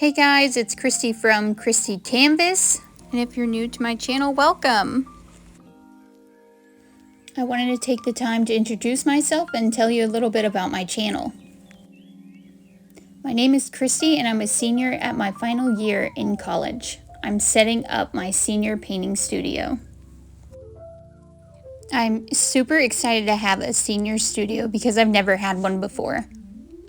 Hey guys, it's Christy from Christy Canvas, and if you're new to my channel, welcome! I wanted to take the time to introduce myself and tell you a little bit about my channel. My name is Christy and I'm a senior at my final year in college. I'm setting up my senior painting studio. I'm super excited to have a senior studio because I've never had one before.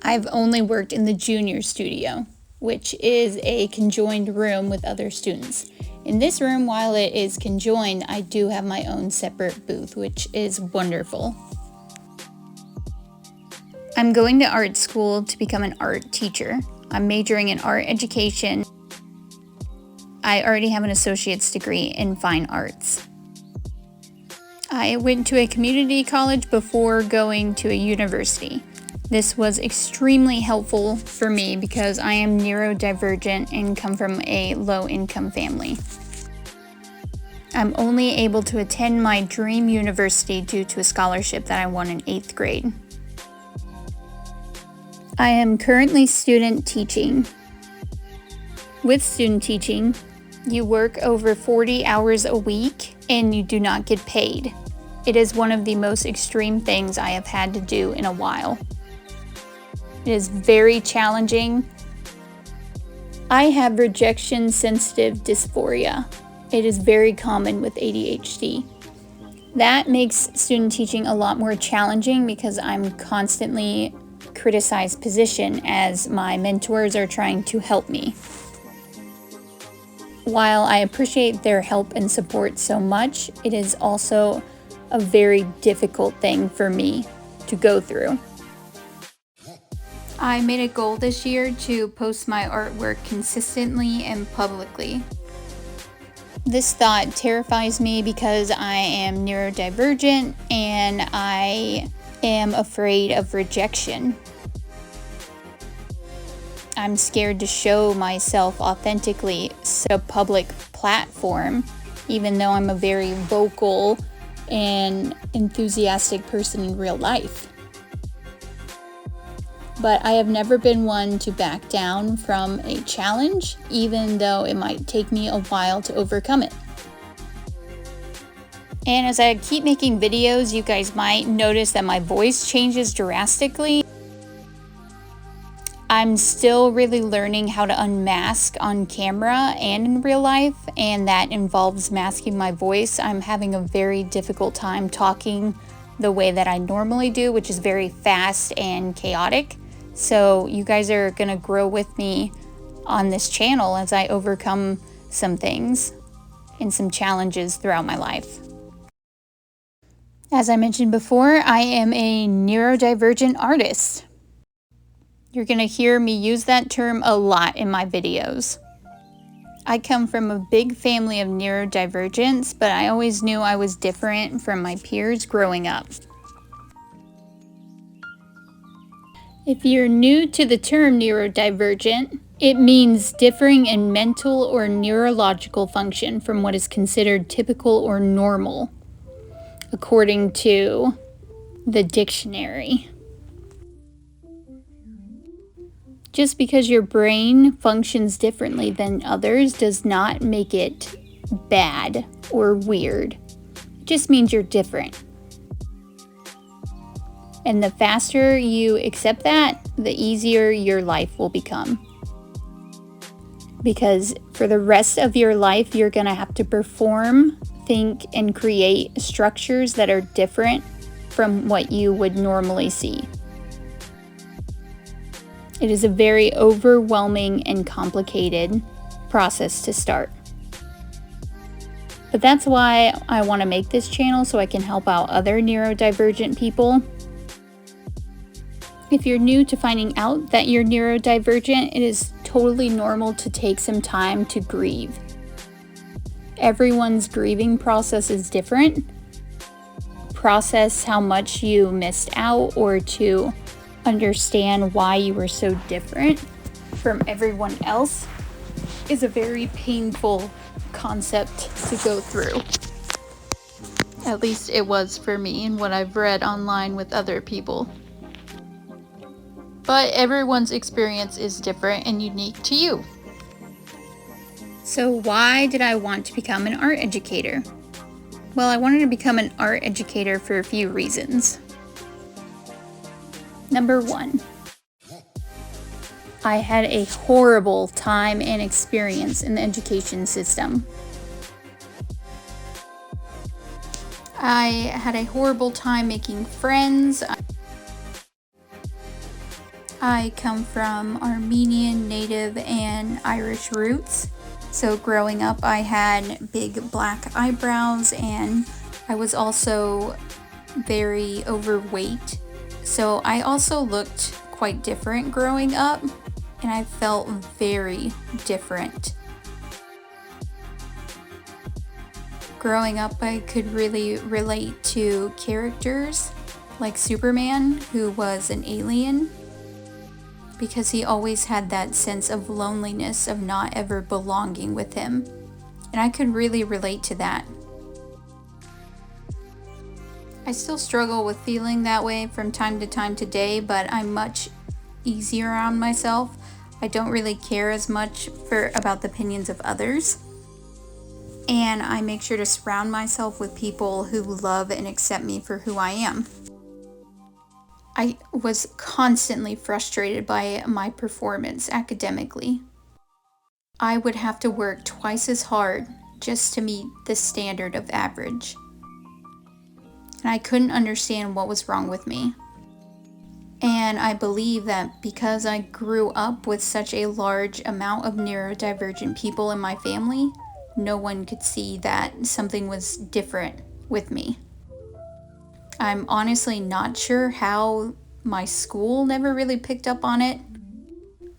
I've only worked in the junior studio, which is a conjoined room with other students. In this room, while it is conjoined, I do have my own separate booth, which is wonderful. I'm going to art school to become an art teacher. I'm majoring in art education. I already have an associate's degree in fine arts. I went to a community college before going to a university. This was extremely helpful for me because I am neurodivergent and come from a low-income family. I'm only able to attend my dream university due to a scholarship that I won in 8th grade. I am currently student teaching. With student teaching, you work over 40 hours a week and you do not get paid. It is one of the most extreme things I have had to do in a while. It is very challenging. I have rejection-sensitive dysphoria. It is very common with ADHD. That makes student teaching a lot more challenging because I'm constantly criticized position as my mentors are trying to help me. While I appreciate their help and support so much, it is also a very difficult thing for me to go through. I made a goal this year to post my artwork consistently and publicly. This thought terrifies me because I am neurodivergent and I am afraid of rejection. I'm scared to show myself authentically on a public platform, even though I'm a very vocal and enthusiastic person in real life. But I have never been one to back down from a challenge, even though it might take me a while to overcome it. And as I keep making videos, you guys might notice that my voice changes drastically. I'm still really learning how to unmask on camera and in real life, and that involves masking my voice. I'm having a very difficult time talking the way that I normally do, which is very fast and chaotic. So you guys are gonna grow with me on this channel as I overcome some things and some challenges throughout my life. As I mentioned before, I am a neurodivergent artist. You're gonna hear me use that term a lot in my videos. I come from a big family of neurodivergents, but I always knew I was different from my peers growing up. If you're new to the term neurodivergent, it means differing in mental or neurological function from what is considered typical or normal, according to the dictionary. Just because your brain functions differently than others does not make it bad or weird. It just means you're different. And the faster you accept that, the easier your life will become. Because for the rest of your life, you're gonna have to perform, think, and create structures that are different from what you would normally see. It is a very overwhelming and complicated process to start. But that's why I want to make this channel, so I can help out other neurodivergent people. If you're new to finding out that you're neurodivergent, it is totally normal to take some time to grieve. Everyone's grieving process is different. Process how much you missed out or to understand why you were so different from everyone else is a very painful concept to go through. At least it was for me and what I've read online with other people. But everyone's experience is different and unique to you. So why did I want to become an art educator? Well, I wanted to become an art educator for a few reasons. Number 1, I had a horrible time and experience in the education system. I had a horrible time making friends. I come from Armenian, Native, and Irish roots. So growing up, I had big black eyebrows, and I was also very overweight. So I also looked quite different growing up, and I felt very different. Growing up, I could really relate to characters like Superman, who was an alien, because he always had that sense of loneliness of not ever belonging with him. And I could really relate to that. I still struggle with feeling that way from time to time today, but I'm much easier on myself. I don't really care as much about the opinions of others. And I make sure to surround myself with people who love and accept me for who I am. I was constantly frustrated by my performance academically. I would have to work twice as hard just to meet the standard of average. And I couldn't understand what was wrong with me. And I believe that because I grew up with such a large amount of neurodivergent people in my family, no one could see that something was different with me. I'm honestly not sure how my school never really picked up on it,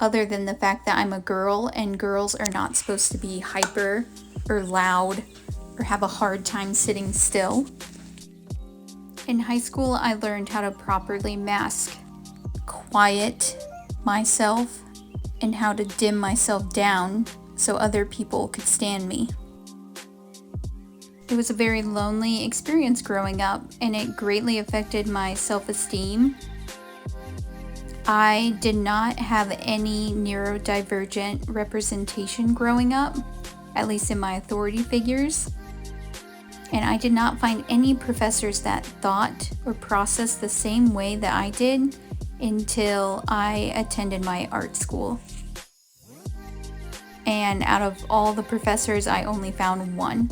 other than the fact that I'm a girl and girls are not supposed to be hyper or loud or have a hard time sitting still. In high school, I learned how to properly mask, quiet myself, and how to dim myself down so other people could stand me. It was a very lonely experience growing up, and it greatly affected my self-esteem. I did not have any neurodivergent representation growing up, at least in my authority figures. And I did not find any professors that thought or processed the same way that I did until I attended my art school. And out of all the professors, I only found one.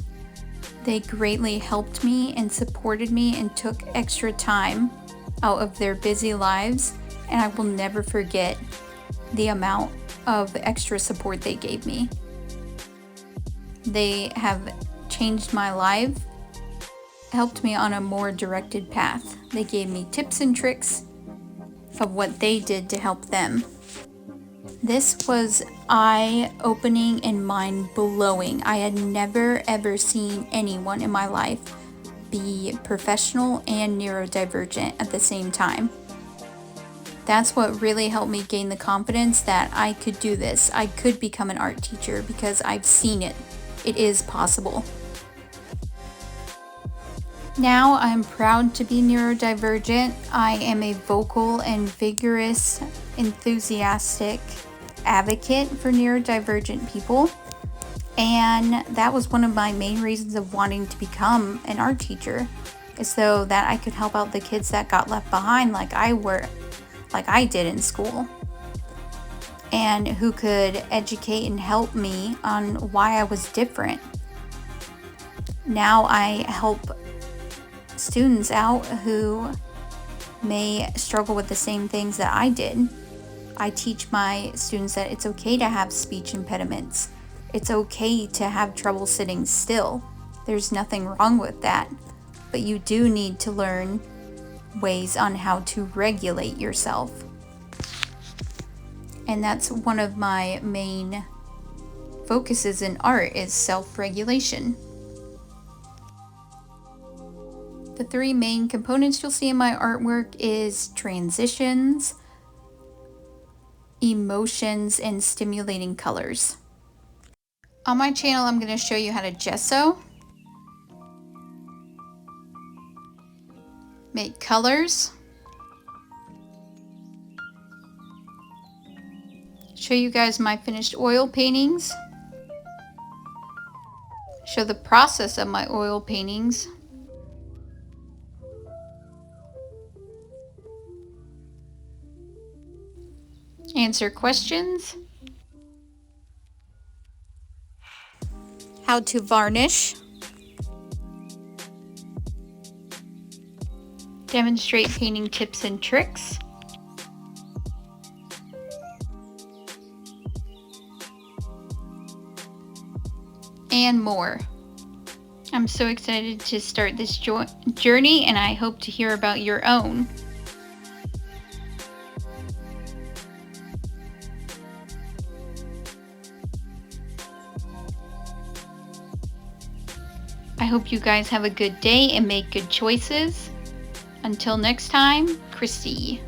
They greatly helped me and supported me and took extra time out of their busy lives, and I will never forget the amount of extra support they gave me. They have changed my life, helped me on a more directed path. They gave me tips and tricks of what they did to help them. This was eye-opening and mind-blowing. I had never ever seen anyone in my life be professional and neurodivergent at the same time. That's what really helped me gain the confidence that I could do this. I could become an art teacher because I've seen it. It is possible. Now I'm proud to be neurodivergent. I am a vocal and vigorous, enthusiastic advocate for neurodivergent people. And that was one of my main reasons of wanting to become an art teacher, is so that I could help out the kids that got left behind like I did in school, and who could educate and help me on why I was different. Now I help students out who may struggle with the same things that I did. I teach my students that it's okay to have speech impediments. It's okay to have trouble sitting still. There's nothing wrong with that. But you do need to learn ways on how to regulate yourself. And that's one of my main focuses in art, is self-regulation. The three main components you'll see in my artwork is transitions, emotions, and stimulating colors. On my channel, I'm going to show you how to gesso, make colors, show you guys my finished oil paintings, show the process of my oil paintings, answer questions, how to varnish, demonstrate painting tips and tricks, and more. I'm so excited to start this journey, and I hope to hear about your own. I hope you guys have a good day and make good choices. Until next time, Christy.